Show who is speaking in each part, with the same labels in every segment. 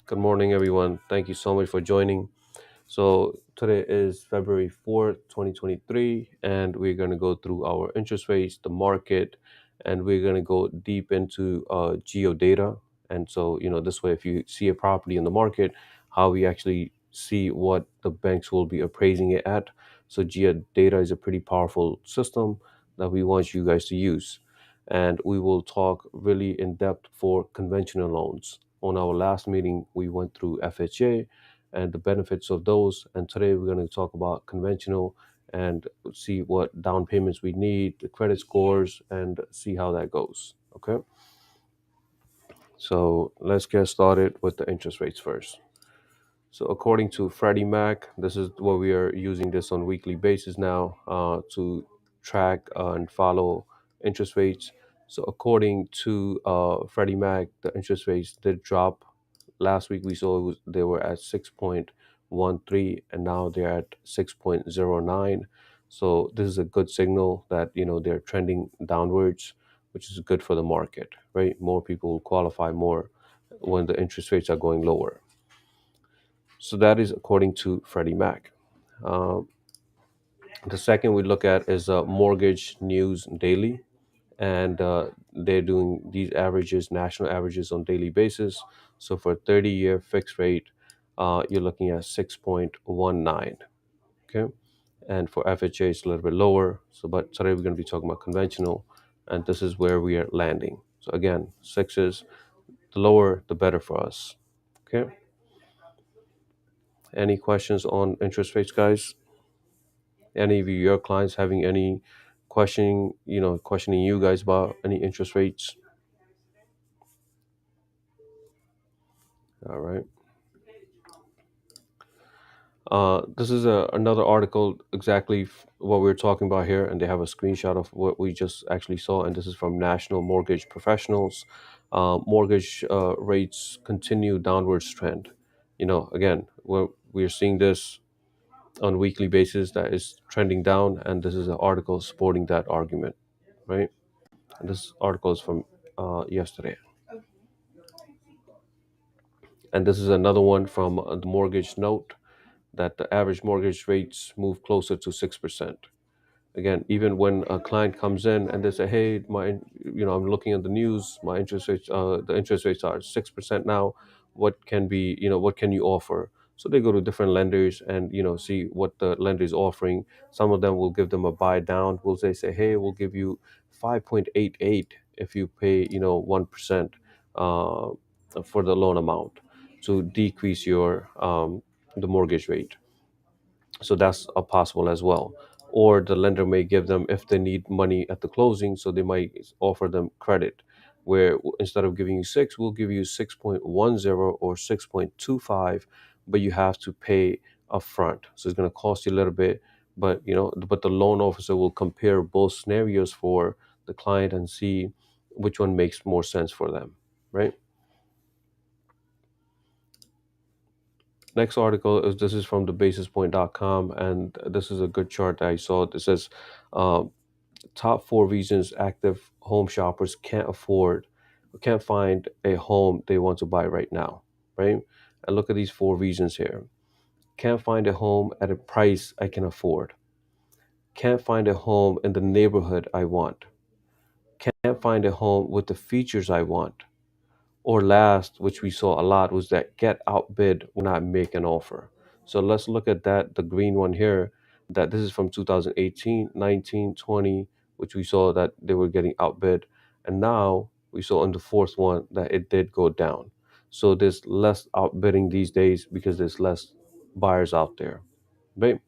Speaker 1: Good morning, everyone. Thank you so much for joining. So, today is February 4th, 2023, and we're going to go through our interest rates, the market, and we're going to go deep into geodata. And so, this way, if you see a property in the market, how we actually see what the banks will be appraising it at. So, geodata is a pretty powerful system that we want you guys to use. And we will talk really in depth for conventional loans. On our last meeting, we went through FHA and the benefits of those. And today we're going to talk about conventional and see what down payments we need, the credit scores, and see how that goes. Okay. So let's get started with the interest rates first. So according to Freddie Mac, this is what we are using this on weekly basis now to track and follow interest rates. So according to Freddie Mac, the interest rates did drop. Last week we saw they were at 6.13 and now they're at 6.09. So this is a good signal that they're trending downwards, which is good for the market, right? More people will qualify more when the interest rates are going lower. So that is according to Freddie Mac. Um, the second we look at is Mortgage News Daily, and they're doing these averages, national averages on daily basis. So for 30-year fixed rate, you're looking at 6.19. Okay, and for FHA, it's a little bit lower. So, but today we're going to be talking about conventional, and this is where we are landing. So again, sixes, the lower, the better for us. Okay. Any questions on interest rates, guys? Any of your clients having any questioning you guys about any interest rates? All right. This is another article exactly what we're talking about here, and they have a screenshot of what we just actually saw, and this is from National Mortgage Professionals. Mortgage rates continue downwards trend. Again, we're seeing this on a weekly basis that is trending down, and this is an article supporting that argument, right? And this article is from yesterday. And this is another one from the mortgage note that the average mortgage rates move closer to 6%. Again, even when a client comes in and they say, "Hey, I'm looking at the news. My interest rates, the interest rates are 6% now. What can you offer?" So they go to different lenders and see what the lender is offering. Some of them will give them a buy down. Will say, "Hey, we'll give you 5.88 if you pay 1% uh, for the loan amount to decrease your the mortgage rate." So that's a possible as well. Or the lender may give them, if they need money at the closing, so they might offer them credit where instead of giving you 6, we'll give you 6.10 or 6.25, but you have to pay upfront. So it's going to cost you a little bit, but but the loan officer will compare both scenarios for the client and see which one makes more sense for them, right? Next article is this is from the basispoint.com, and this is a good chart that I saw. This says um, top four reasons active home shoppers can't find a home they want to buy right now, right? And look at these four reasons here. Can't find a home at a price I can afford. Can't find a home in the neighborhood I want. Can't find a home with the features I want. Or last, which we saw a lot, was that get outbid when I make an offer. So let's look at that, the green one here, that this is from 2018, 19, 20, which we saw that they were getting outbid. And now we saw on the fourth one that it did go down. So there's less outbidding these days because there's less buyers out there. Right?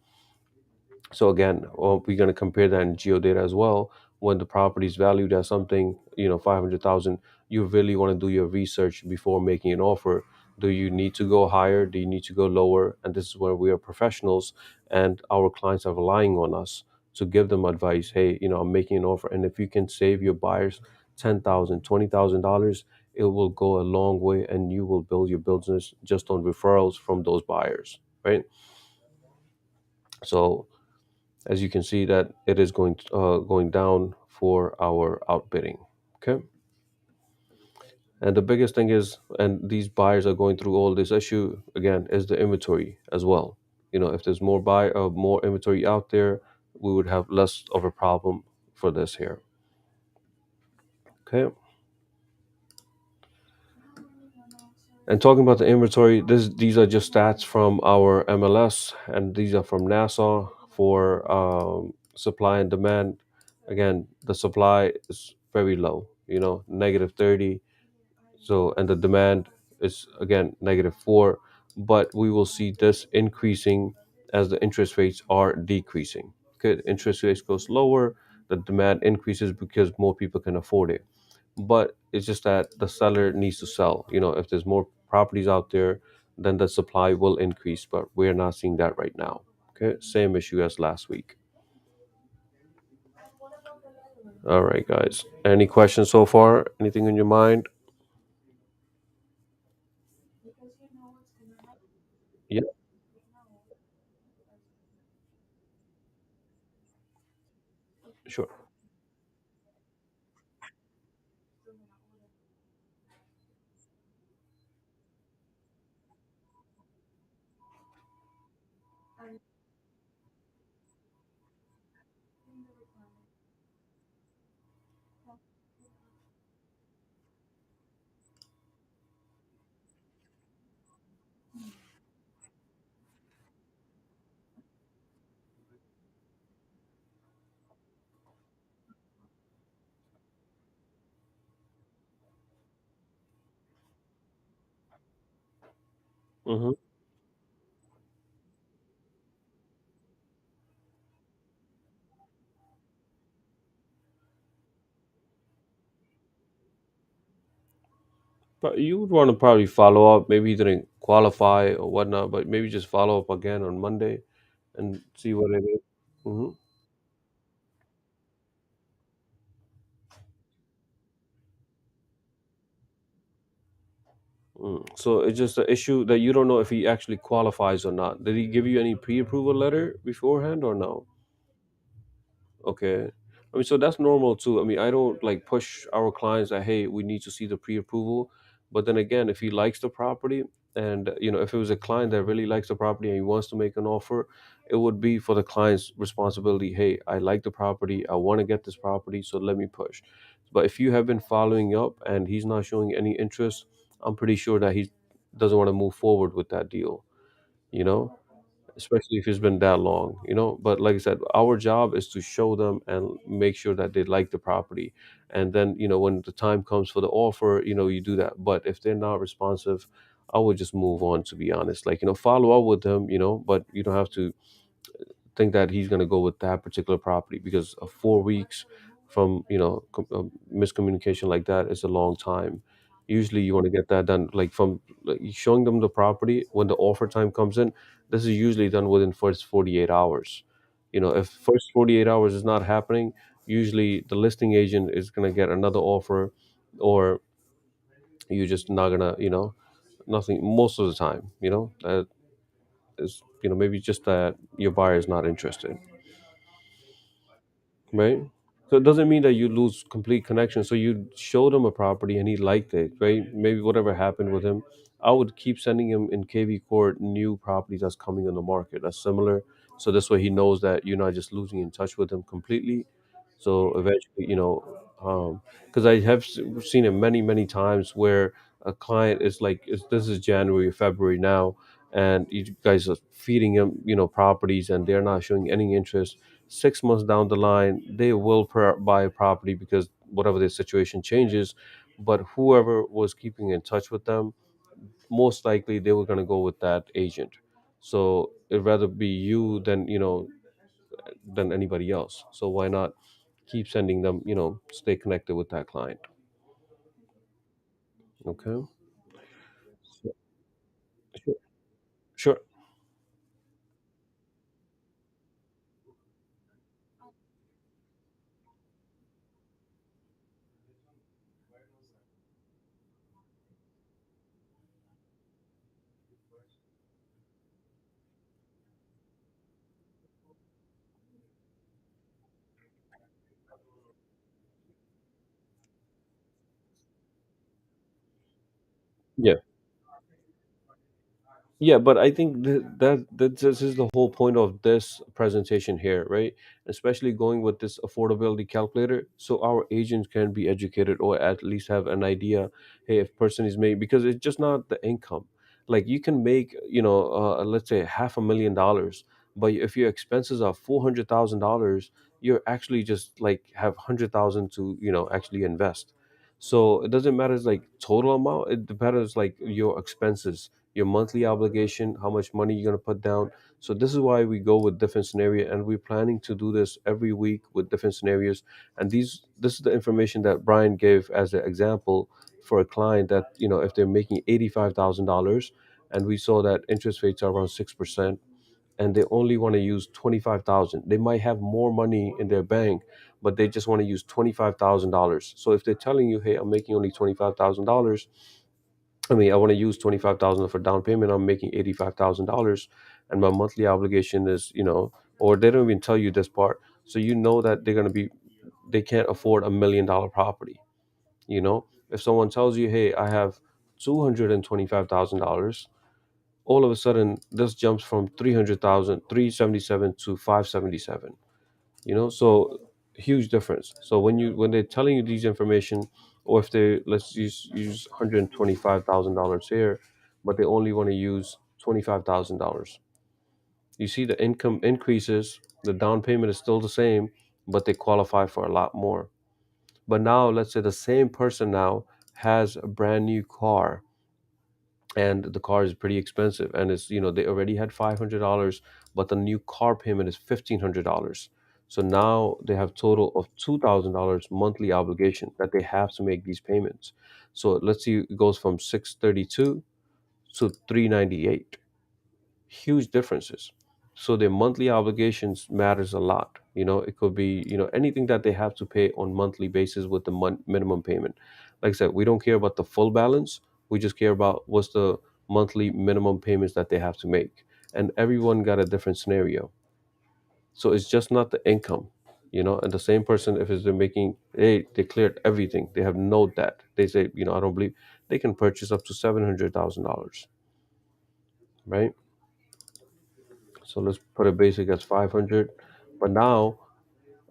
Speaker 1: So again, we're going to compare that in geodata as well. When the property is valued at something, 500,000, you really want to do your research before making an offer. Do you need to go higher? Do you need to go lower? And this is where we are professionals, and our clients are relying on us to give them advice. Hey, I'm making an offer, and if you can save your buyers $10,000, $20,000, it will go a long way, and you will build your business just on referrals from those buyers, right? So as you can see that it is going down for our outbidding. Okay. And the biggest thing is, and these buyers are going through all this issue again, is the inventory as well. If there's more inventory out there, we would have less of a problem for this here. Okay. And talking about the inventory, these are just stats from our MLS, and these are from NASA for supply and demand. Again, the supply is very low, -30. So, and the demand is again -4. But we will see this increasing as the interest rates are decreasing. Okay, interest rates goes lower, the demand increases because more people can afford it. But it's just that the seller needs to sell. If there's more properties out there, then the supply will increase, but we're not seeing that right now. Okay, same issue as last week. All right, guys, any questions so far? Anything in your mind? Yeah, sure. Hmm. But you would want to probably follow up. Maybe he didn't qualify or whatnot, but maybe just follow up again on Monday and see what it is. Mm-hmm. So it's just an issue that you don't know if he actually qualifies or not. Did he give you any pre-approval letter beforehand or no? Okay. I mean, so that's normal too. I mean, I don't like push our clients that, hey, we need to see the pre-approval. But then again, if he likes the property, and if it was a client that really likes the property and he wants to make an offer, it would be for the client's responsibility. Hey, I like the property. I want to get this property, so let me push. But if you have been following up and he's not showing any interest, I'm pretty sure that he doesn't want to move forward with that deal. You know especially if it's been that long, But like I said, our job is to show them and make sure that they like the property. And then, when the time comes for the offer, you do that. But if they're not responsive, I would just move on, to be honest. Like, follow up with them, but you don't have to think that he's going to go with that particular property because of 4 weeks from miscommunication like that is a long time. Usually you want to get that done like from like, showing them the property when the offer time comes in. This is usually done within first 48 hours. If first 48 hours is not happening, usually the listing agent is going to get another offer, or you're just not gonna nothing most of the time. That is maybe just that your buyer is not interested, right? So it doesn't mean that you lose complete connection. So you showed him a property and he liked it, right? Maybe whatever happened with him, I would keep sending him in KV Court new properties that's coming on the market that's similar. So this way he knows that you're not just losing in touch with him completely. So eventually, because I have seen it many, many times where a client is like, this is January, February now, and you guys are feeding him, properties, and they're not showing any interest. 6 months down the line, they will buy a property because whatever their situation changes. But whoever was keeping in touch with them, most likely they were going to go with that agent. So it'd rather be you than anybody else. So why not keep sending them, stay connected with that client. Okay. So- Sure. Sure. Yeah. Yeah, but I think that this is the whole point of this presentation here, right? Especially going with this affordability calculator, so our agents can be educated or at least have an idea. Hey, if person is making, because it's just not the income. Like you can make, let's say $500,000, but if your expenses are $400,000, you're actually just like have 100,000 to actually invest. So it doesn't matter like total amount. It depends like your expenses, your monthly obligation, how much money you're going to put down. So this is why we go with different scenario, and we're planning to do this every week with different scenarios. And this is the information that Brian gave as an example for a client that if they're making $85,000, and we saw that interest rates are around 6%, and they only want to use 25,000. They might have more money in their bank, but they just want to use $25,000. So if they're telling you, hey, I'm making only $25,000, I mean, I want to use 25,000 for down payment. I'm making $85,000, and my monthly obligation is, or they don't even tell you this part, so that they can't afford $1 million property. If someone tells you, hey, I have $225,000, all of a sudden this jumps from 377 to 577. So huge difference. So when they're telling you these information, or if they let's use $125,000 here, but they only want to use $25,000, you see the income increases, the down payment is still the same, but they qualify for a lot more. But now let's say the same person now has a brand new car, and the car is pretty expensive, and it's they already had $500, but the new car payment is $1,500. So now they have total of $2,000 monthly obligation that they have to make these payments. So let's see, it goes from 632 to 398. Huge differences. So their monthly obligations matters a lot. It could be anything that they have to pay on monthly basis with the minimum payment. Like I said, we don't care about the full balance. We just care about what's the monthly minimum payments that they have to make. And everyone got a different scenario. So it's just not the income. And the same person, if they're making, they cleared everything, they have no debt, they say, I don't believe, they can purchase up to $700,000, right? So let's put a basic as 500. But now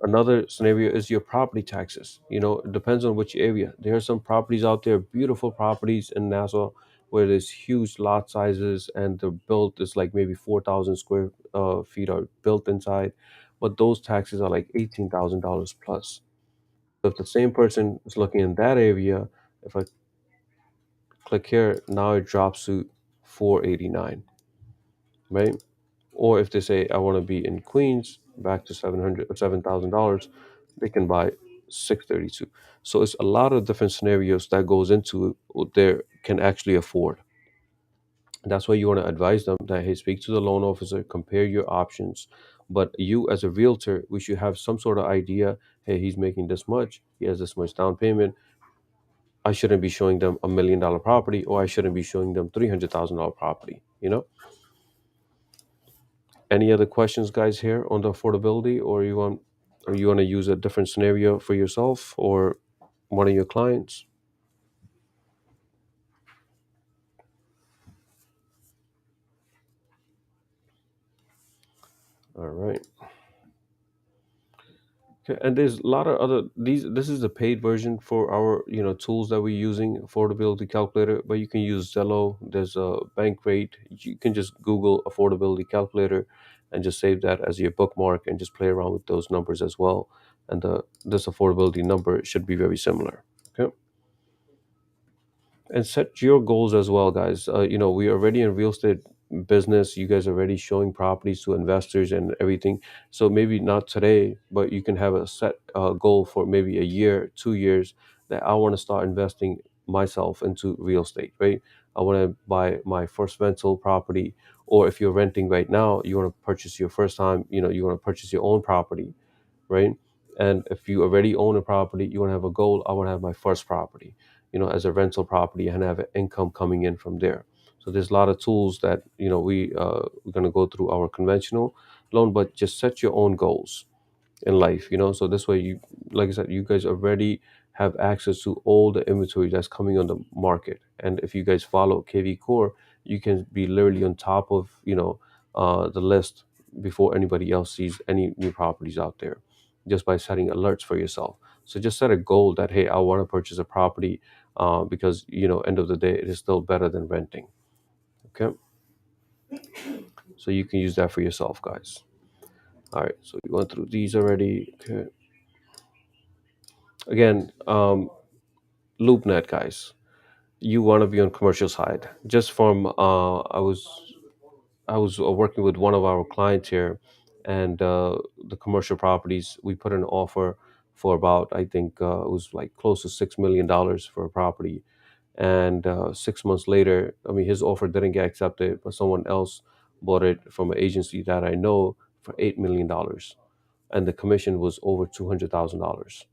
Speaker 1: another scenario is your property taxes. It depends on which area. There are some properties out there, beautiful properties in Nassau, where there's huge lot sizes and the built is like maybe 4,000 square feet are built inside, but those taxes are like $18,000 plus. So if the same person is looking in that area, if I click here, now it drops to 489, right? Or if they say I want to be in Queens, back to 700 or $7,000, they can buy 632. So it's a lot of different scenarios that goes into what they can actually afford. That's why you want to advise them that, hey, speak to the loan officer, compare your options. But you as a realtor, we should have some sort of idea. Hey, he's making this much, he has this much down payment. I shouldn't be showing them $1 million property, or I shouldn't be showing them $300,000 property. Any other questions, guys, here on the affordability, or you want to use a different scenario for yourself or one of your clients? All right. Okay, and there's a lot of other these. This is the paid version for our tools that we're using, affordability calculator. But you can use Zillow. There's a bank rate. You can just Google affordability calculator, and just save that as your bookmark, and just play around with those numbers as well. And this affordability number should be very similar. Okay. And set your goals as well, guys. We are already in real estate business. You guys are already showing properties to investors and everything. So maybe not today, but you can have a set goal for maybe a year, 2 years, that I want to start investing myself into real estate, right? I want to buy my first rental property. Or if you're renting right now, you want to purchase your first time, you want to purchase your own property, right? And if you already own a property, you want to have a goal. I want to have my first property, as a rental property, and have an income coming in from there. So there's a lot of tools that we're going to go through our conventional loan, but just set your own goals in life. So this way, you, like I said, you guys already have access to all the inventory that's coming on the market. And if you guys follow KV Core, you can be literally on top of the list before anybody else sees any new properties out there, just by setting alerts for yourself. So just set a goal that, hey, I want to purchase a property, because end of the day, it is still better than renting. Okay, so you can use that for yourself, guys. All right, so we went through these already. Okay, again, LoopNet, guys. You want to be on commercial side. Just from I was working with one of our clients here, and the commercial properties. We put an offer for about, I think, it was like close to $6 million for a property. And 6 months later, I mean, his offer didn't get accepted, but someone else bought it from an agency that I know for $8 million, and the commission was over $200,000.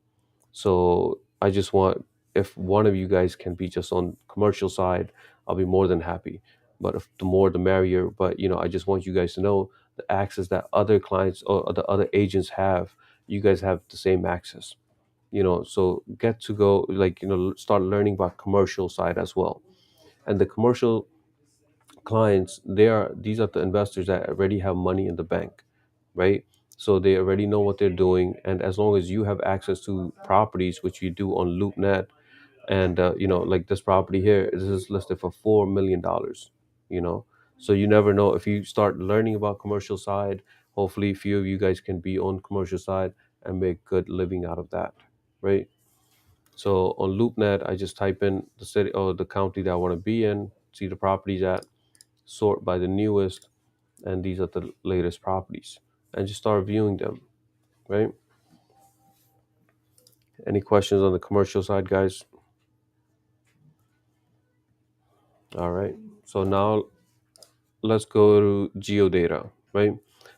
Speaker 1: So I just want, if one of you guys can be just on commercial side, I'll be more than happy. But if the more the merrier. But I just want you guys to know the access that other clients or the other agents have. You guys have the same access. So get to go, like, start learning about commercial side as well. And the commercial clients, these are the investors that already have money in the bank, right? So they already know what they're doing, and as long as you have access to properties, which you do on LoopNet, and like this property here, this is listed for $4 million. You know, so you never know, if you start learning about commercial side. Hopefully, a few of you guys can be on commercial side and make good living out of that, right? So on LoopNet, I just type in the city or the county that I want to be in, see the properties at, sort by the newest, and these are the latest properties, and just start viewing them, right? Any questions on the commercial side, guys? All right. So now let's go to geodata, right?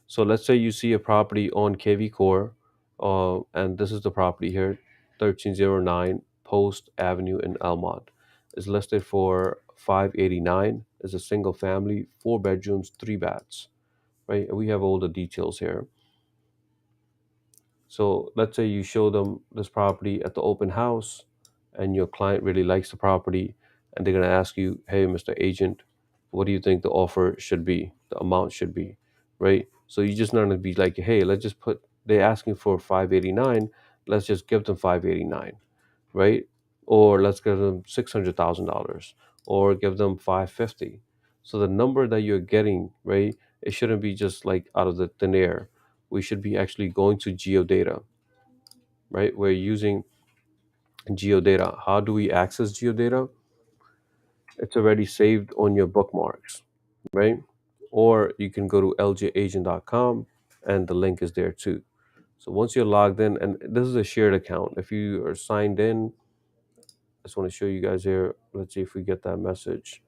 Speaker 1: So let's say you see a property on KV Core, and this is the property here, 1309 Post Avenue in Elmont. Is listed for 589. Is a single family, 4 bedrooms, 3 baths, right? And we have all the details here. So let's say you show them this property at the open house, and your client really likes the property, and they're going to ask you, hey, Mr. Agent, what do you think the offer should be, the amount should be, right? So you just not going to be like, hey, let's just put, they're asking for 589, let's just give them 589, right? Or let's give them $600,000, or give them 550. So the number that you're getting, right, it shouldn't be just like out of the thin air. We should be actually going to geodata, right? We're using geodata. How do we access geodata? It's already saved on your bookmarks, right? Or you can go to ljagent.com, and the link is there too. So once you're logged in, and this is a shared account, if you are signed in, I just want to show you guys here. Let's see if we get that message.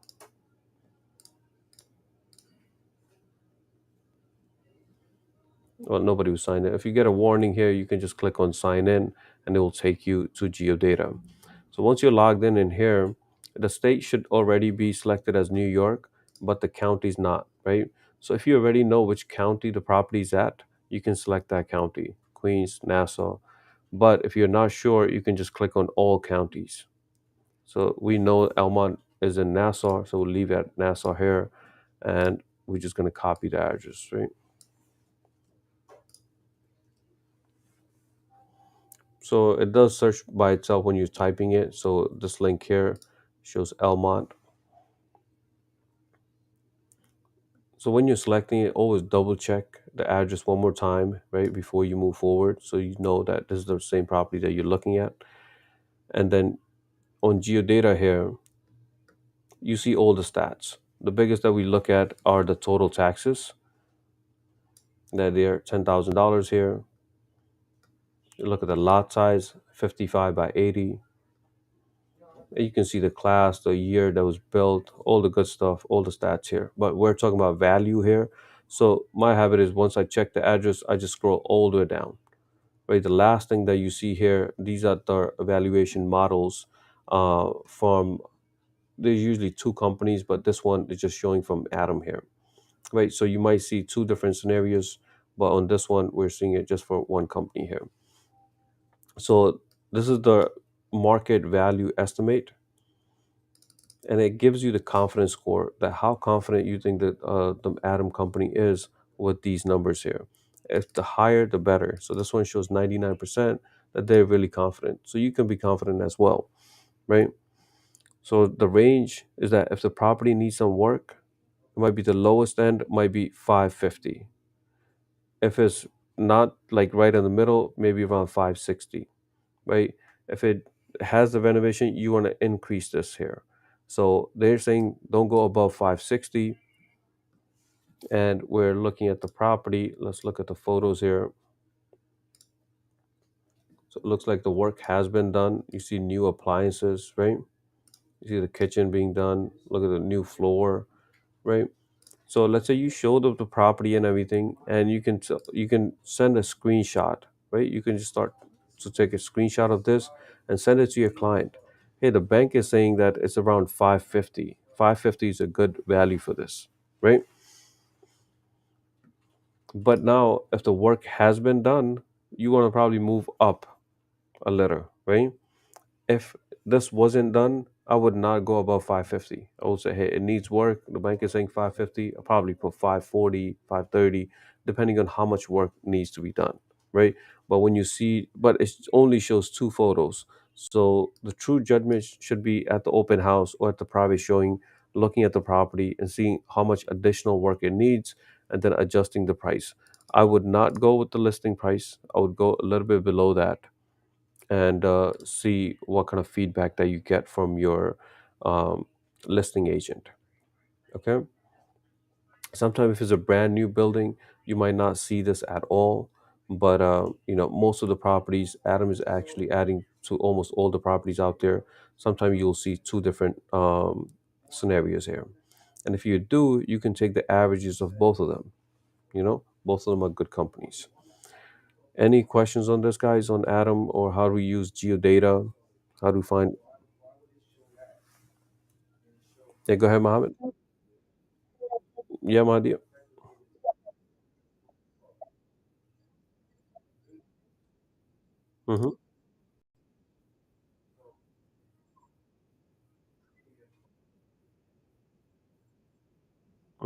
Speaker 1: Well, nobody was signed in. If you get a warning here, you can just click on sign in, and it will take you to geodata. So once you're logged in here, the state should already be selected as New York, but the county's not, right? So if you already know which county the property's at, you can select that county, Queens, Nassau. But if you're not sure, you can just click on all counties. So we know Elmont is in Nassau, so we'll leave it at Nassau here, and we're just going to copy the address, right? So it does search by itself when you're typing it. So this link here shows Elmont. So when you're selecting it, always double check the address one more time, right, before you move forward, so you know that this is the same property that you're looking at. And then on geodata here, you see all the stats. The biggest that we look at are the total taxes. That they're $10,000 here. You look at the lot size, 55 by 80. And you can see the class, the year that was built, all the good stuff, all the stats here. But we're talking about value here. So my habit is, once I check the address, I just scroll all the way down. Right, the last thing that you see here, these are the evaluation models from, there's usually two companies, but this one is just showing from Adam here, right? So you might see two different scenarios, but on this one, we're seeing it just for one company here. So this is the market value estimate, and it gives you the confidence score, that how confident you think that the Atom company is with these numbers here. If the higher, the better. So this one shows 99% that they're really confident. So you can be confident as well, right? So the range is that if the property needs some work, it might be the lowest end, might be 550. If it's not like right in the middle, maybe around 560, right? If it has the renovation, you want to increase this here. So they're saying don't go above 560. And we're looking at the property. Let's look at the photos here. So it looks like the work has been done. You see new appliances, right? You see the kitchen being done. Look at the new floor, right? So let's say you showed up the property and everything, and you can send a screenshot, right? You can just start to take a screenshot of this and send it to your client. Hey, the bank is saying that it's around 550. 550 is a good value for this, right? But now, if the work has been done, you want to probably move up a little, right? If this wasn't done, I would not go above 550. I would say, hey, it needs work. The bank is saying 550. I'll probably put 540, 530, depending on how much work needs to be done, right? But when you see, but it only shows two photos. So the true judgment should be at the open house or at the private showing, looking at the property and seeing how much additional work it needs and then adjusting the price. I would not go with the listing price. I would go a little bit below that and see what kind of feedback that you get from your um, listing agent. Okay. Sometimes if it's a brand new building, you might not see this at all. But most of the properties, Adam is actually adding to almost all the properties out there. Sometimes you'll see two different scenarios here. And if you do, you can take the averages of both of them. Both of them are good companies. Any questions on this, guys, on Adam or how do we use geodata? How do we find? Yeah, go ahead, Mohammed. Yeah, my dear. Mm-hmm.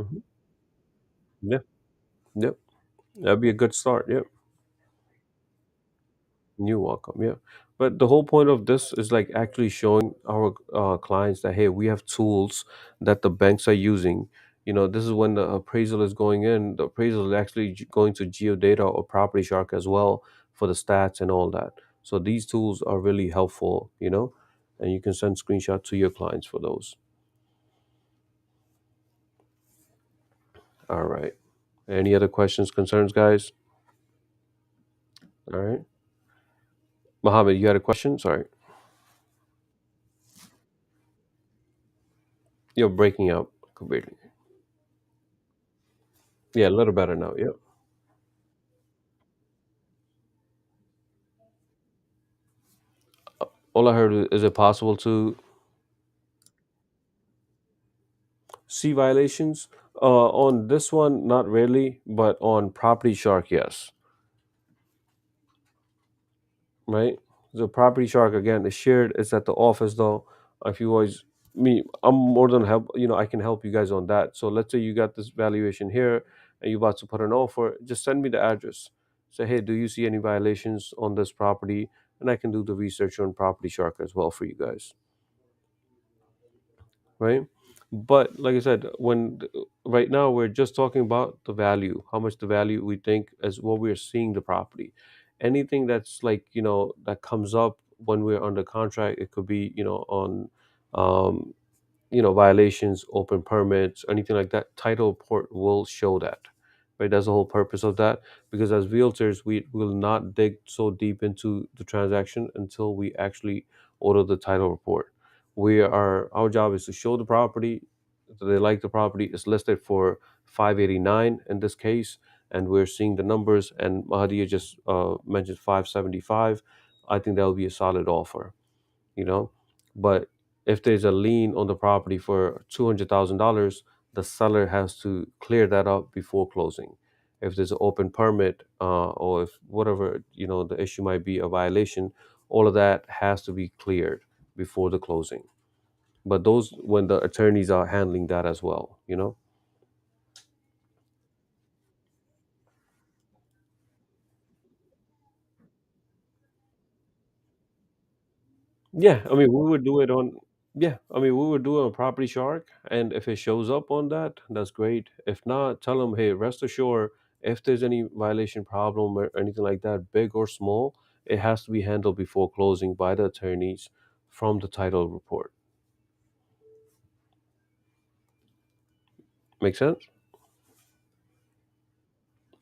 Speaker 1: Mm-hmm. Yeah. Yep. That'd be a good start. Yep. You're welcome. Yeah. But the whole point of this is like actually showing our clients that, hey, we have tools that the banks are using. This is when the appraisal is going in. The appraisal is actually going to Geodata or Property Shark as well for the stats and all that. So these tools are really helpful, and you can send screenshots to your clients for those. All right. Any other questions, concerns, guys? All right. Mohammed, you had a question? Sorry. You're breaking up completely. Yeah, a little better now. Yep. All I heard is it possible to see violations? On this one, not really, but on Property Shark, yes. Right? The Property Shark again is shared. It's at the office though. If you always me, I'm more than help. I can help you guys on that. So let's say you got this valuation here, and you're about to put an offer. Just send me the address. Say, hey, do you see any violations on this property? And I can do the research on Property Shark as well for you guys. Right? But like I said, right now we're just talking about the value, how much the value we think is what we're seeing the property. Anything that's like that comes up when we're under contract, it could be on um, violations, open permits, anything like that, title report will show that. Right? That's the whole purpose of that. Because as realtors, we will not dig so deep into the transaction until we actually order the title report. Our job is to show the property that they like the property. It's listed for 589 in this case, and we're seeing the numbers. And Mahadia just mentioned 575. I think that'll be a solid offer you know. But if there's a lien on the property for $200,000, the seller has to clear that up before closing. If there's an open permit, or if whatever the issue might be, a violation, all of that has to be cleared before the closing. But those, when the attorneys are handling that as well, you know. Yeah, I mean, we would do it on. Yeah, I mean, we would do it on Property Shark, and if it shows up on that, that's great. If not, tell them, hey, rest assured, if there's any violation problem or anything like that, big or small, it has to be handled before closing by the attorneys from the title report. Make sense?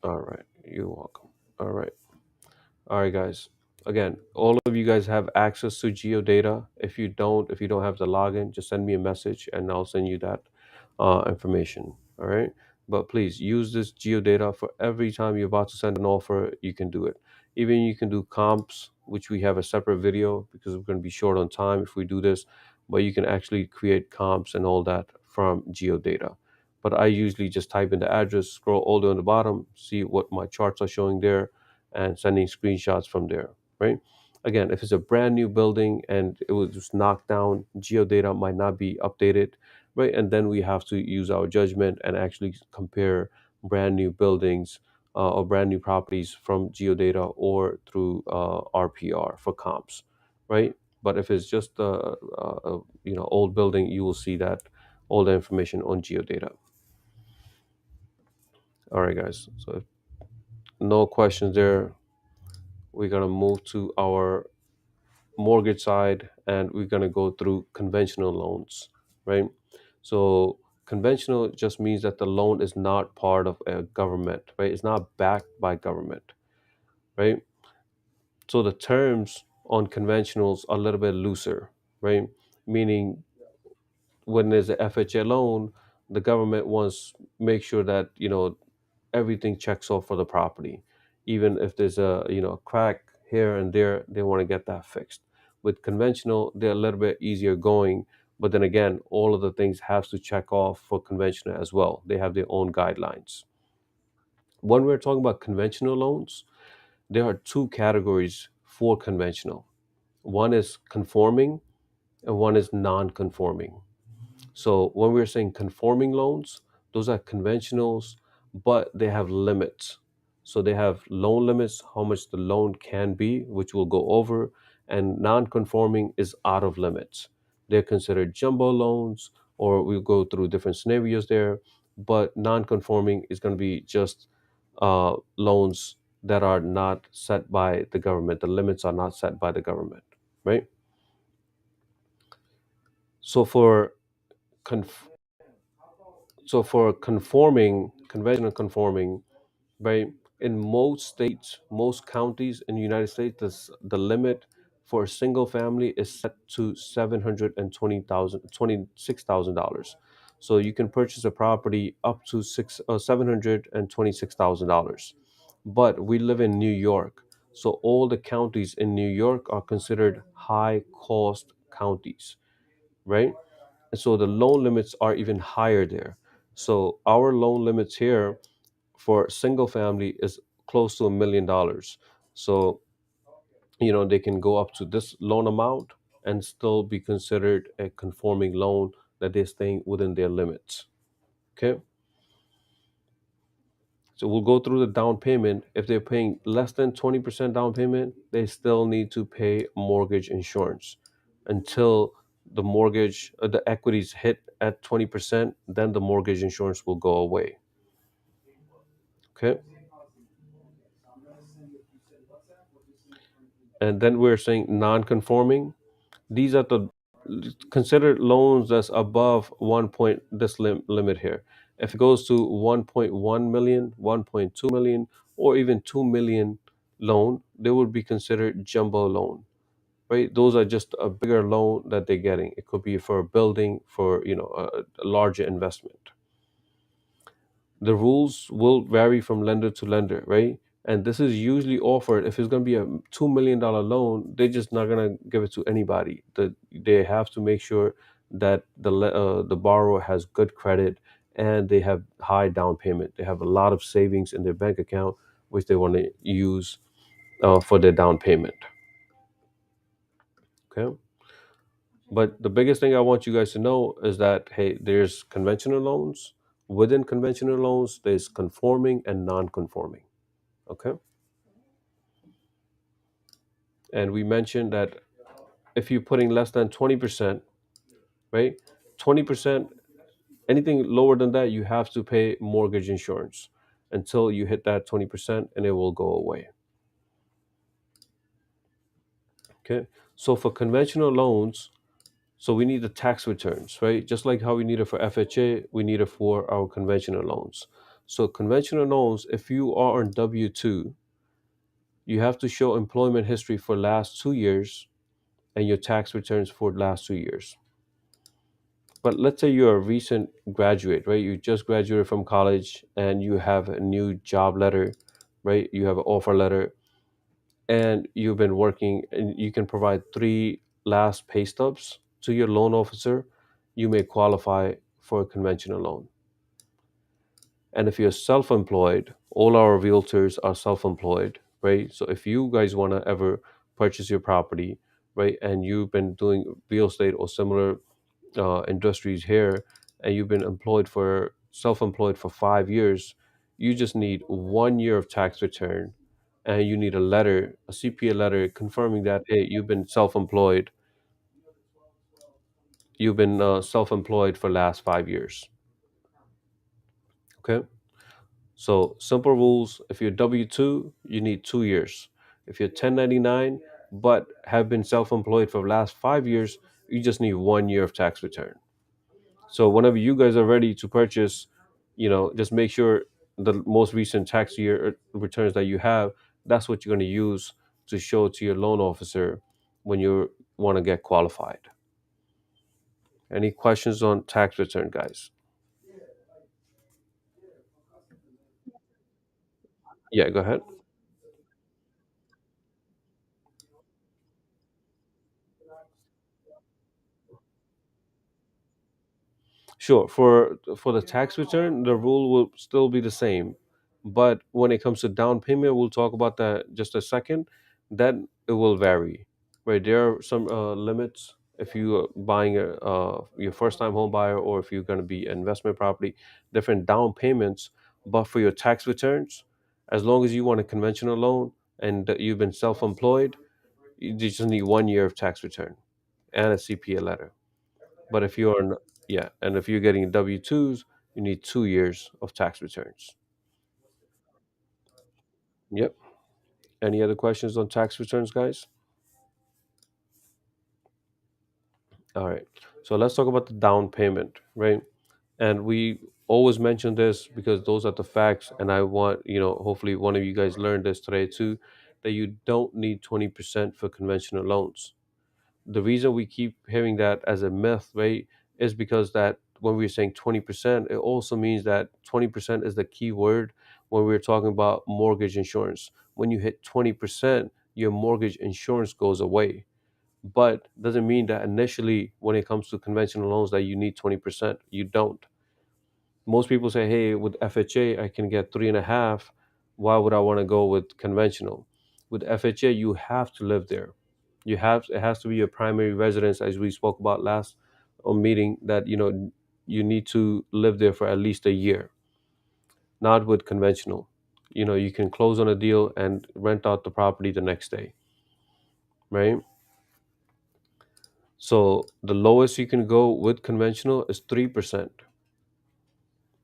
Speaker 1: All right, you're welcome. All right. All right, guys. Again, all of you guys have access to GeoData. If you don't have the login, just send me a message and I'll send you that information. All right. But please use this GeoData for every time you're about to send an offer. You can do it. Even you can do comps, which we have a separate video because we're going to be short on time if we do this. But you can actually create comps and all that from GeoData. But I usually just type in the address, scroll all the way on the bottom, see what my charts are showing there, and sending screenshots from there, right? Again, if it's a brand new building and it was just knocked down, geodata might not be updated, right? And then we have to use our judgment and actually compare brand new buildings or brand new properties from geodata or through RPR for comps, right? But if it's just old building, you will see that all the information on geodata. All right, guys. So if no questions there, we're gonna move to our mortgage side and we're going to go through conventional loans, right? So conventional just means that the loan is not part of a government, right? It's not backed by government, right? So the terms on conventionals are a little bit looser, right? Meaning when there's a FHA loan, the government wants make sure that everything checks off for the property. Even if there's a crack here and there, they want to get that fixed. With conventional, they're a little bit easier going, but then again, all of the things have to check off for conventional as well. They have their own guidelines. When we're talking about conventional loans, there are two categories for conventional. One is conforming and one is non-conforming. So when we're saying conforming loans, those are conventionals, but they have limits. So they have loan limits, how much the loan can be, which we'll go over, and non-conforming is out of limits. They're considered jumbo loans, or we'll go through different scenarios there. But non-conforming is going to be just loans that are not set by the government. The limits are not set by the government, right? So for conf- for conforming, conventional conforming, right? In most states, most counties in the United States, the limit for a single family is set to $726,000. So you can purchase a property up to $726,000. But we live in New York, so all the counties in New York are considered high cost counties, right? And so the loan limits are even higher there. So our loan limits here for single family is close to $1 million. So they can go up to this loan amount and still be considered a conforming loan, that they're staying within their limits. Okay. So we'll go through the down payment. If they're paying less than 20% down payment, they still need to pay mortgage insurance until the equities hit at 20%, then the mortgage insurance will go away. Okay. And then we're saying non-conforming. These are the considered loans that's above one point this limit here. If it goes to 1.1 million, 1.2 million, or even 2 million loan, they would be considered jumbo loan, right? Those are just a bigger loan that they're getting. It could be for a building, for a larger investment. The rules will vary from lender to lender, right? And this is usually offered if it's going to be a $2 million loan. They're just not going to give it to anybody. They have to make sure that the borrower has good credit and they have high down payment. They have a lot of savings in their bank account, which they want to use for their down payment. Okay. But the biggest thing I want you guys to know is that, hey, there's conventional loans. Within conventional loans, there's conforming and non-conforming. Okay. And we mentioned that if you're putting less than 20%, right? 20%, anything lower than that, you have to pay mortgage insurance until you hit that 20% and it will go away. Okay. So for conventional loans, so we need the tax returns, right? Just like how we need it for FHA, we need it for our conventional loans. So conventional loans, if you are on W-2, you have to show employment history for last 2 years and your tax returns for last 2 years. But let's say you're a recent graduate, right? You just graduated from college and you have a new job letter, right? You have an offer letter and you've been working and you can provide three last pay stubs to your loan officer, you may qualify for a conventional loan. And if you're self-employed, all our realtors are self-employed, right? So if you guys want to ever purchase your property, right, and you've been doing real estate or similar industries here, and you've been employed for self-employed for 5 years, you just need 1 year of tax return, and you need a letter, a CPA letter confirming that, hey, you've been self-employed for last 5 years. Okay, so simple rules: if you're W-2, you need 2 years. If you're 1099 but have been self-employed for the last 5 years, you just need 1 year of tax return. So whenever you guys are ready to purchase, just make sure the most recent tax year returns that you have, that's what you're going to use to show to your loan officer when you want to get qualified. Any questions on tax return, guys? Yeah, go ahead. Sure. For the tax return, the rule will still be the same, but when it comes to down payment, we'll talk about that just a second. Then it will vary, right? There are some limits if you are buying your first time home buyer, or if you're going to be an investment property, different down payments. But for your tax returns, as long as you want a conventional loan and that you've been self-employed, you just need 1 year of tax return and a CPA letter. But if you're yeah, and if you're getting W-2s, you need 2 years of tax returns. Yep. Any other questions on tax returns, guys? All right. So let's talk about the down payment, right? And we always mention this because those are the facts. And I want, hopefully one of you guys learned this today too, that you don't need 20% for conventional loans. The reason we keep hearing that as a myth, right, is because that when we're saying 20%, it also means that 20% is the key word when we're talking about mortgage insurance. When you hit 20%, your mortgage insurance goes away. But doesn't mean that initially, when it comes to conventional loans, that you need 20%. You don't. Most people say, hey, with FHA, I can get 3.5. Why would I want to go with conventional? With FHA, you have to live there. It has to be your primary residence, as we spoke about last meeting, that you need to live there for at least a year. Not with conventional. You can close on a deal and rent out the property the next day, right? So the lowest you can go with conventional is 3%.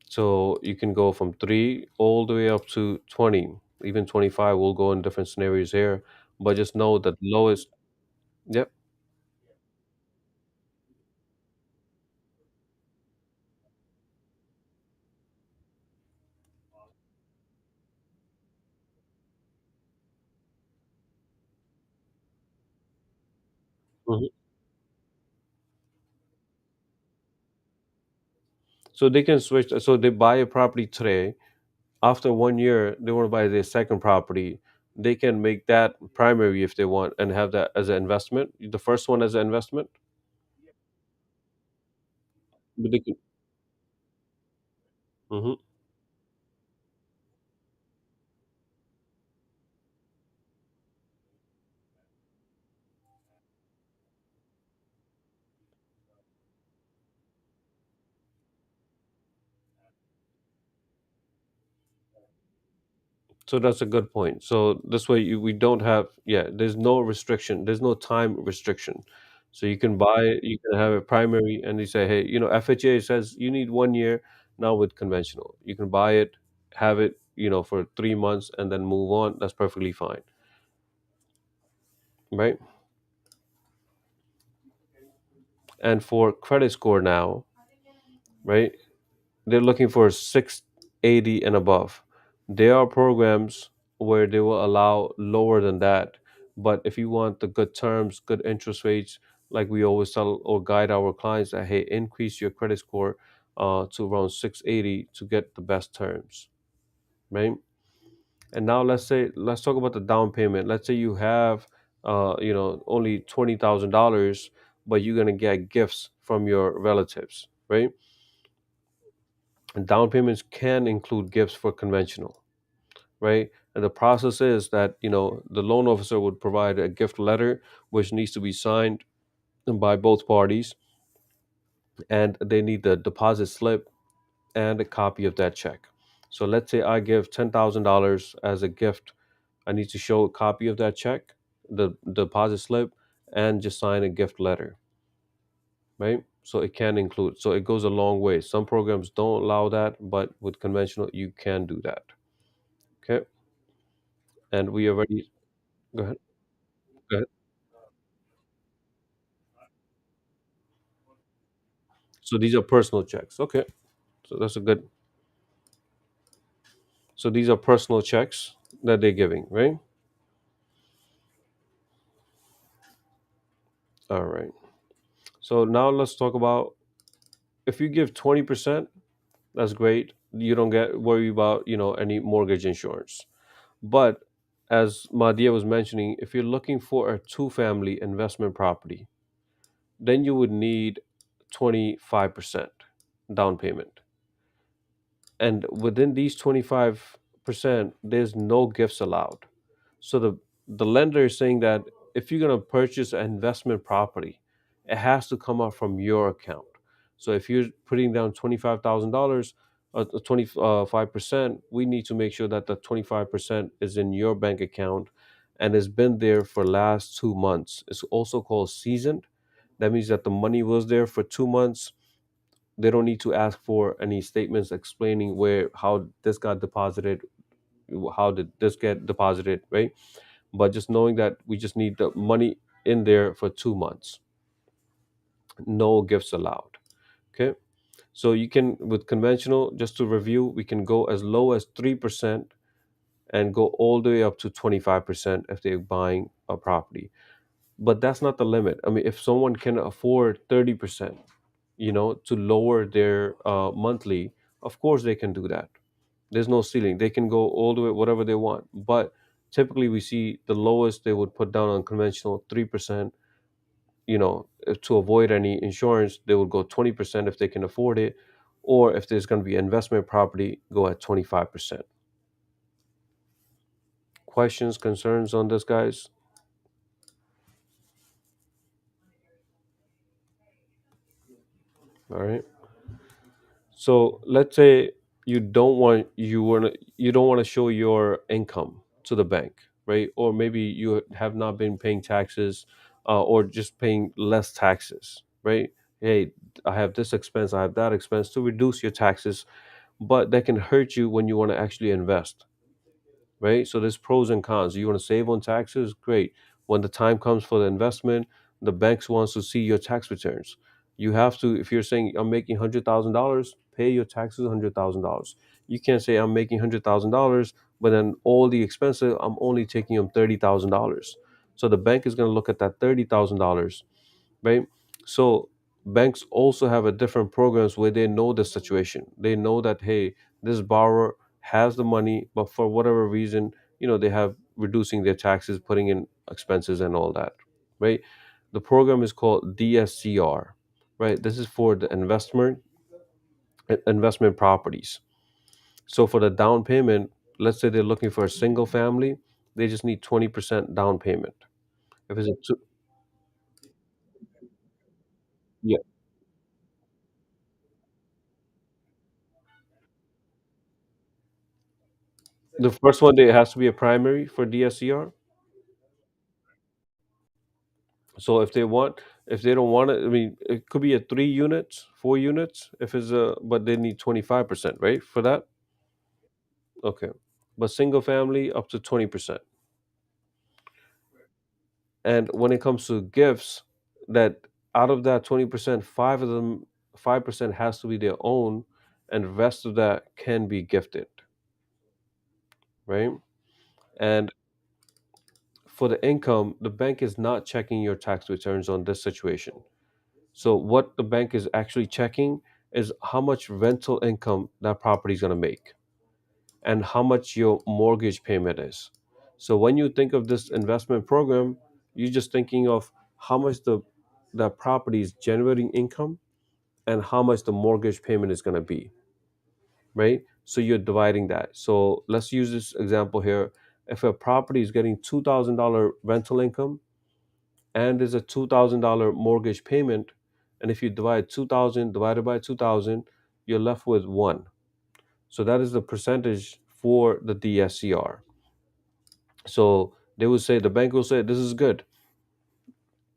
Speaker 1: So you can go from 3 all the way up to 20, even 25. We'll go in different scenarios here, but just know that lowest. Yep. Mhm. So they can switch. So they buy a property today. After 1 year, they want to buy their second property. They can make that primary if they want and have that as an investment. The first one as an investment, but they can. Mhm. So that's a good point. So this way we don't have, yeah, there's no restriction. There's no time restriction. So you can buy it, you can have a primary and you say, hey, FHA says you need 1 year. Now with conventional. You can buy it, have it, for 3 months and then move on. That's perfectly fine. Right? And for credit score now, right? They're looking for 680 and above. There are programs where they will allow lower than that, but if you want the good terms, good interest rates, like we always tell or guide our clients that, hey, increase your credit score to around 680 to get the best terms, right? And now let's talk about the down payment. Let's say you have only $20,000, but you're gonna get gifts from your relatives, right? And down payments can include gifts for conventional, right? And the process is that, the loan officer would provide a gift letter, which needs to be signed by both parties, and they need the deposit slip and a copy of that check. So let's say I give $10,000 as a gift. I need to show a copy of that check, the deposit slip, and just sign a gift letter, right? So it can include. So it goes a long way. Some programs don't allow that, but with conventional, you can do that. Okay. And we already go ahead. Go ahead. So these are personal checks. Okay. So that's a good. So these are personal checks that they're giving, right? All right. So now let's talk about if you give 20%, that's great. You don't get worry about, any mortgage insurance. But as Madia was mentioning, if you're looking for a two-family investment property, then you would need 25% down payment. And within these 25%, there's no gifts allowed. So the lender is saying that if you're going to purchase an investment property, it has to come out from your account. So if you're putting down $25,000, 25%, we need to make sure that the 25% is in your bank account and has been there for last 2 months. It's also called seasoned. That means that the money was there for 2 months. They don't need to ask for any statements explaining how this got deposited, how did this get deposited, right? But just knowing that we just need the money in there for 2 months. No gifts allowed. Okay. So you can, with conventional, just to review, we can go as low as 3% and go all the way up to 25% if they're buying a property. But that's not the limit. I mean, if someone can afford 30%, to lower their monthly, of course they can do that. There's no ceiling. They can go all the way whatever they want. But typically we see the lowest they would put down on conventional 3%. To avoid any insurance, they would go 20% if they can afford it, or if there's going to be investment property, go at 25%. Questions, concerns on this, guys? All right. So let's say you don't want to show your income to the bank, right? Or maybe you have not been paying taxes, or just paying less taxes, right? Hey, I have this expense, I have that expense to reduce your taxes, but that can hurt you when you want to actually invest, right? So there's pros and cons. You want to save on taxes, great. When the time comes for the investment, the banks wants to see your tax returns. You have to, if you're saying I'm making $100,000, pay your taxes $100,000. You can't say I'm making $100,000, but then all the expenses I'm only taking them $30,000. So the bank is going to look at that $30,000, right? So banks also have a different programs where they know the situation. They know that, hey, this borrower has the money, but for whatever reason, they have reducing their taxes, putting in expenses and all that, right? The program is called DSCR, right? This is for the investment properties. So for the down payment, let's say they're looking for a single family, they just need 20% down payment. If it's a two, yeah, The first one, there has to be a primary for DSCR. So if they don't want it, I mean, it could be a 3 units, 4 units, if it's a, but they need 25%, right, for that. Okay, but single family up to 20%. And when it comes to gifts, that out of that 20%, 5% has to be their own, and the rest of that can be gifted, right? And for the income, the bank is not checking your tax returns on this situation. So what the bank is actually checking is how much rental income that property is going to make and how much your mortgage payment is. So when you think of this investment program, you're just thinking of how much the property is generating income and how much the mortgage payment is going to be, right? So you're dividing that. So let's use this example here. If a property is getting $2,000 rental income and there's a $2,000 mortgage payment, and if you divide 2,000 divided by 2,000, you're left with one. So that is the percentage for the DSCR. So they will say, the bank will say, this is good.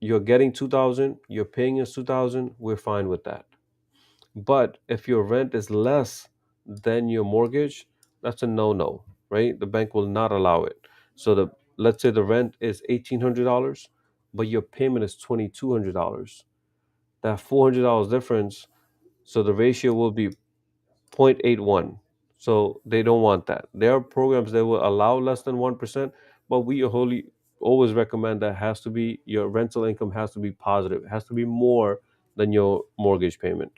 Speaker 1: You're getting 2,000, you're paying us 2,000, we're fine with that. But if your rent is less than your mortgage, that's a no-no, right? The bank will not allow it. So the let's say the rent is $1,800, but your payment is $2,200. That $400 difference, so the ratio will be 0.81. So they don't want that. There are programs that will allow less than 1%, but we wholly always recommend that has to be your rental income has to be positive. It has to be more than your mortgage payment.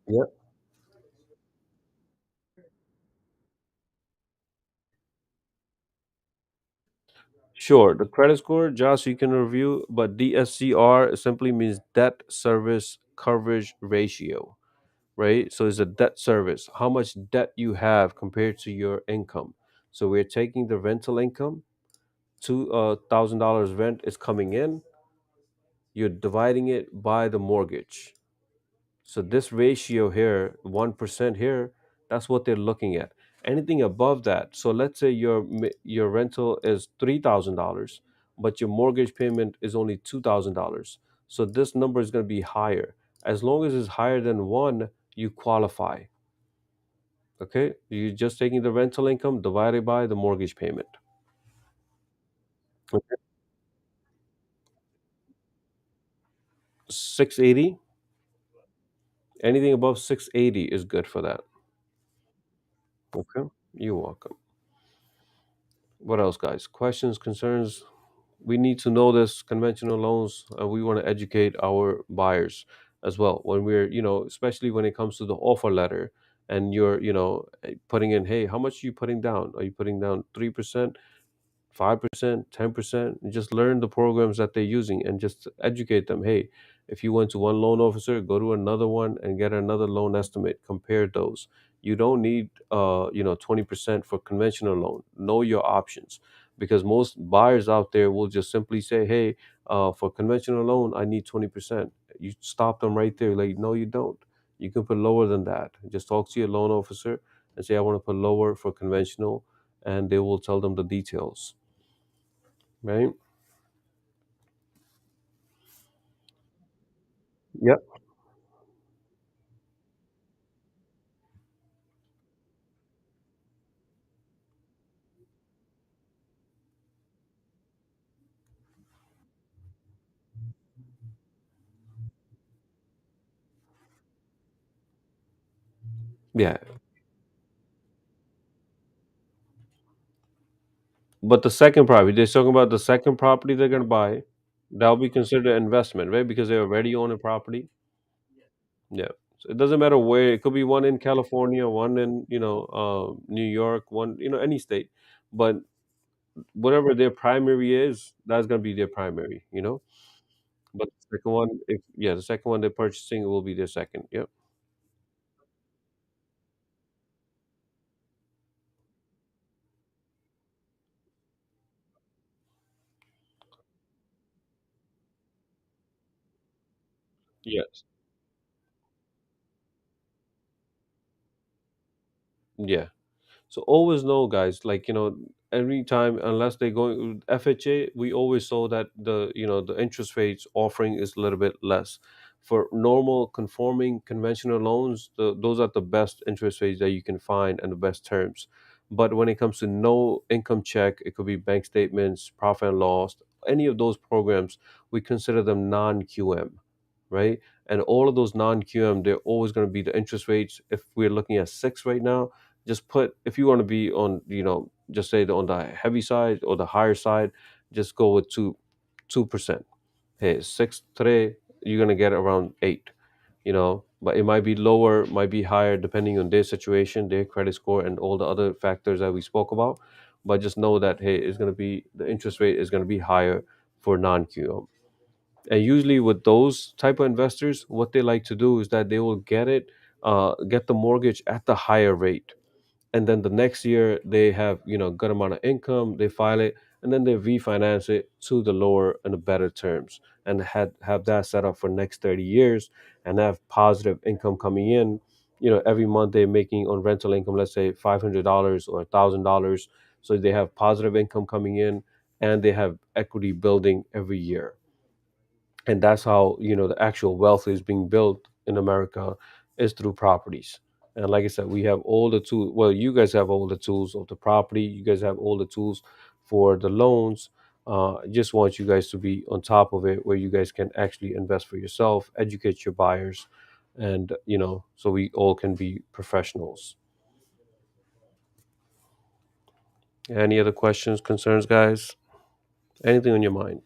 Speaker 1: Yeah. Sure. The credit score, Josh, you can review, but DSCR simply means debt service coverage ratio, right? So it's a debt service, how much debt you have compared to your income. So we're taking the rental income, $2,000 rent is coming in, you're dividing it by the mortgage. So this ratio here, 1% here, that's what they're looking at. Anything above that, so let's say your rental is $3,000, but your mortgage payment is only $2,000. So this number is going to be higher. As long as it's higher than one, you qualify. Okay, you're just taking the rental income divided by the mortgage payment. Okay. 680. Anything above 680 is good for that. Okay, you're welcome. What else, guys? Questions, concerns? We need to know this conventional loans. We want to educate our buyers as well when we're, especially when it comes to the offer letter, and you're, putting in, hey, how much are you putting down? Are you putting down 3%? 5%, 10%, and just learn the programs that they're using and just educate them. Hey, if you went to one loan officer, go to another one and get another loan estimate. Compare those. You don't need 20% for conventional loan. Know your options, because most buyers out there will just simply say, hey, for conventional loan, I need 20%. You stop them right there. Like, no, you don't. You can put lower than that. Just talk to your loan officer and say, I want to put lower for conventional, and they will tell them the details, right? Yep. Yeah. But the second property, they're talking about the second property they're gonna buy, that'll be considered an investment, right? Because they already own a property. Yeah. So it doesn't matter where. It could be one in California, one in, New York, one, any state. But whatever their primary is, that's gonna be their primary. But the second one, if yeah, the second one they're purchasing will be their second. Yep. Yes. Yeah. So always know, guys, like, every time, unless they go FHA, we always saw that the interest rates offering is a little bit less. For normal conforming conventional loans, those are the best interest rates that you can find and the best terms. But when it comes to no income check, it could be bank statements, profit and loss, any of those programs, we consider them non-QM, right? And all of those non-QM, they're always going to be the interest rates. If we're looking at six right now, just put, if you want to be on, just say on the heavy side or the higher side, just go with 2%. Hey, six today, you're gonna get around eight, but it might be lower, might be higher depending on their situation, their credit score, and all the other factors that we spoke about. But just know that, hey, it's gonna be, the interest rate is gonna be higher for non-QM. And usually with those type of investors, what they like to do is that they will get the mortgage at the higher rate, and then the next year they have good amount of income, they file it, and then they refinance it to the lower and the better terms, and have that set up for next 30 years, and have positive income coming in. Every month they're making on rental income, let's say $500 or $1,000, so they have positive income coming in, and they have equity building every year. And that's how the actual wealth is being built in America, is through properties. And like I said, we have all the tools. Well, you guys have all the tools of the property, you guys have all the tools for the loans. I just want you guys to be on top of it, where you guys can actually invest for yourself, educate your buyers, and so we all can be professionals. Any other questions, concerns, guys? Anything on your mind?